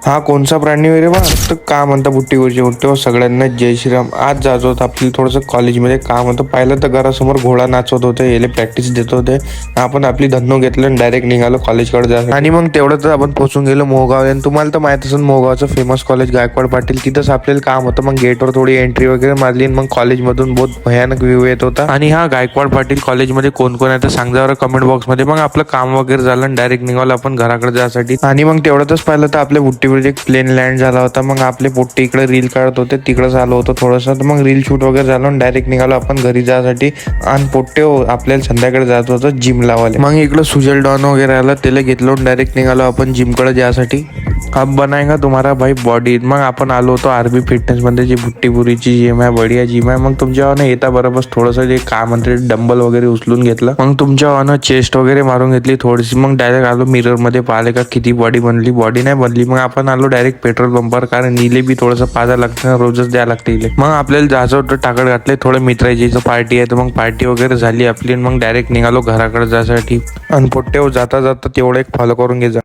हा कोणचा प्राणी वगैरे बा तर का म्हणता बुट्टीवरची तेव्हा सगळ्यांना जय श्रीराम. आज जायचं होतं आपल्याला थोडंसं कॉलेजमध्ये काम होतं. पाहिलं तर घरासमोर घोडा नाचवत होते, याले प्रॅक्टिस देत होते. आपण आपली धन्नो घेतलं आणि डायरेक्ट निघालो कॉलेजकडे जायला. आणि मग तेवढंच आपण पोहोचून गेलो मोहगाव. आणि तुम्हाला तर माहित असेल मोहगावचं फेमस कॉलेज गायकवाड पाटील, तिथंच आपल्याला काम होतं. मग गेटवर थोडी एंट्री वगैरे मारली आणि मग कॉलेजमधून बहुत भयानक व्ह्यू येत होता. आणि हा गायकवाड पाटील कॉलेजमध्ये कोण कोण आहे तर सांगा बरं कमेंट बॉक्समध्ये. मग आपलं काम वगैरे झालं आणि डायरेक्ट निघालो आपण घराकडे जायसाठी. आणि मग तेवढंच पाहिलं तर आपल्या बुट्टीवर एक प्लेन लँड झाला होता. मग आपले पोट्टे इकडे रील काढत होते, तिकडे आलो होतं थोडंसं. तर मग रील शूट वगैरे झालं आणि डायरेक्ट निघालो आपण घरी जायसाठी. आणि पोट्टे आपल्याला संध्याकाळी जायचं होतं जिम लावायला. मग इकडं सुजल डॉन वगैरे आला, त्याला घेतलं डायरेक्ट निघालो आपण जिमकडे जायसाठी. अब बनाएगा तुम्हारा भाई बॉडी. मग आपण आलो होतो आरबी फिटनेस मध्ये, जी बुट्टीपुरीची जिम आहे, बढिया जिम आहे. मग तुमच्या येता बरोबर थोडंसं जे काय म्हणते डंबल वगैरे उचलून घेतलं. मग तुमच्या चेस्ट वगैरे मारून घेतली थोडीशी. मग डायरेक्ट आलो मिरर मध्ये, पाहिले का किती बॉडी बनली. बॉडी नाही बनली. मग आपण आलो डायरेक्ट पेट्रोल पंपावर, कारण इले बी थोडंसं पाजा लागतं, रोजच द्यायला लागतं इले. मग आपल्याला जायचं होतं टाकड घातले, थोडं मित्राची पार्टी आहे. तर मग पार्टी वगैरे झाली आपली. मग डायरेक्ट निघालो घराकडे जायसाठी. आणि पोट्टे जाता जाता तेवढं एक फॉलो करून घे जा.